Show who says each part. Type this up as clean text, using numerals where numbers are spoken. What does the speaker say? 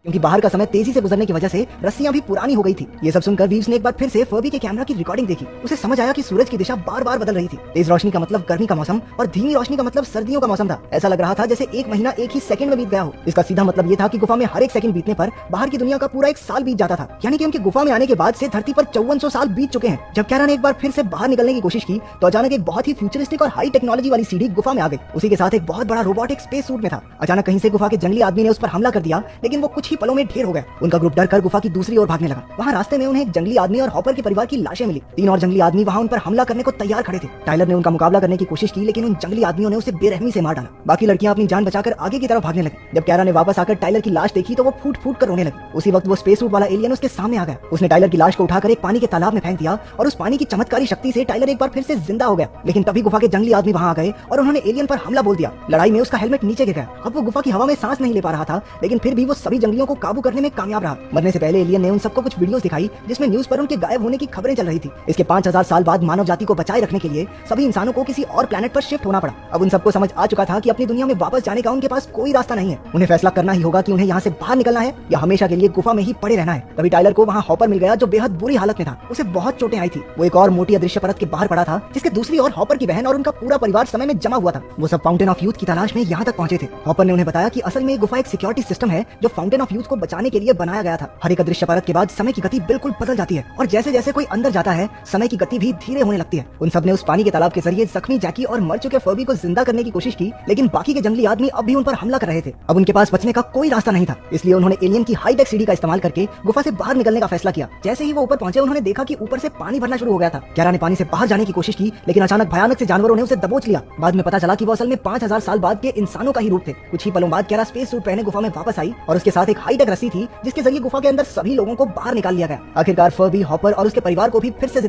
Speaker 1: क्योंकि बाहर का समय तेजी से गुजरने की वजह से रस्सियां भी पुरानी हो गई थी। ये सब सुनकर वीव्स ने एक बार फिर से फर्बी के कैमरा की रिकॉर्डिंग देखी। उसे समझ आया कि सूरज की दिशा बार बार बदल रही थी। तेज रोशनी का मतलब गर्मी का मौसम और धीमी रोशनी का मतलब सर्दियों का मौसम था। ऐसा लग रहा था जैसे एक महीना एक ही सेकंड में बीत गया हो। इसका सीधा मतलब ये था कि गुफा में हर एक सेकंड बीतने पर बाहर की दुनिया का पूरा एक साल बीत जाता था। यानी कि उनकी गुफा में आने के बाद से धरती पर 5400 साल बीत चुके हैं। जब कैरा ने एक बार फिर से बाहर निकलने की कोशिश की तो अचानक एक बहुत ही फ्यूचरिस्टिक और हाई टेक्नोलॉजी वाली सीढ़ी गुफा में आ गई। उसी के साथ एक बहुत बड़ा रोबोट एक स्पेस सूट में था। अचानक कहीं से गुफा के जंगली आदमी ने उस पर हमला कर दिया, लेकिन वो कुछ ही पलों में ढेर हो गया। उनका ग्रुप डर कर गुफा की दूसरी ओर भागने लगा। वहाँ रास्ते में उन्हें एक जंगली आदमी और हॉपर के परिवार की लाशें मिली। 3 और जंगली आदमी वहाँ उन पर हमला करने को तैयार खड़े थे। टाइलर ने उनका मुकाबला करने की कोशिश की, लेकिन उन जंगली आदमियों ने उसे बेरहमी से मार डाला। बाकी लड़कियां अपनी जान बचाकर आगे की तरफ भागने लगी। जब कैरा ने वापस आकर टाइलर की लाश देखी तो वो फूट फूट कर रोने लगी। उसी वक्त वो स्पेस सूट वाला एलियन उसके सामने आ गया। उसने टाइलर की लाश को उठाकर एक पानी के तालाब में फेंक दिया और उस पानी की चमत्कारी शक्ति से टाइलर एक बार फिर से जिंदा हो गया। लेकिन तभी गुफा के जंगली आदमी वहाँ आ गए और उन्होंने एलियन पर हमला बोल दिया। लड़ाई में उसका हेलमेट नीचे गिर गया। अब वो गुफा की हवा में सांस नहीं ले पा रहा था, लेकिन फिर भी वो सभी जंगलियों को काबू करने में कामयाब रहा। मरने से पहले एलियन ने उन सबको कुछ वीडियोस दिखाई जिसमें न्यूज पर उनके गायब होने की खबरें चल रही थी। इसके 5000 साल बाद मानव जाति को बचाए रखने के लिए सभी इंसानों को किसी और प्लेनेट पर शिफ्ट होना पड़ा। अब उन सबको समझ आ चुका था कि अपनी दुनिया में वापस जाने का उनके पास कोई रास्ता नहीं है। उन्हें फैसला करना ही होगा कि उन्हें यहाँ से बाहर निकलना है या हमेशा के लिए गुफा में ही पड़े रहना है। तभी टाइलर को वहाँ हॉपर मिल गया जो बेहद बुरी हालत में था। उसे बहुत चोटें आई थी। वो एक और मोटी अदृश्य परत के बाहर पड़ा था जिसके दूसरी ओर हॉपर की बहन और उनका पूरा परिवार समय में जमा हुआ था। वो सब फाउंटेन ऑफ यूथ की तलाश में यहाँ तक पहुंचे थे। हॉपर ने उन्हें बताया कि असल में गुफा एक सिक्योरिटी सिस्टम है जो फाउंटेन ऑफ यूथ को बचाने के लिए बनाया गया था। हर एक अदृश्य परत के बाद समय की गति बिल्कुल बदल जाती है और जैसे जैसे कोई अंदर जाता है समय की गति भी धीरे होने लगती है। उन सब ने उस पानी के तालाब के जरिए जख्मी जैकी और मर चुके फर्बी को जिंदा करने की कोशिश की, लेकिन बाकी के जंगली आदमी अब भी उन पर हमला कर रहे थे। अब उनके पास बचने का कोई रास्ता नहीं था, इसलिए उन्होंने एलियन की हाईटेक सीढ़ी का इस्तेमाल करके गुफा से बाहर निकलने का फैसला किया। जैसे ही वो ऊपर पहुंचे उन्होंने देखा कि ऊपर से पानी भरना शुरू हो गया था। कैरा ने पानी से बाहर जाने की कोशिश की, लेकिन अचानक भयानक से जानवरों ने उसे दबोच लिया। बाद में पता चला कि वो असल में 5000 साल बाद के इंसानों का ही रूप थे। कुछ ही पलों बाद कैरा स्पेस सूट पहने गुफा में वापस आई और उसके साथ एक हाईटेक रस्सी थी जिसके जरिए गुफा के अंदर सभी लोगों को बाहर निकाल लिया गया। आखिरकार फर्बी, हॉपर और उसके परिवार को भी फिर से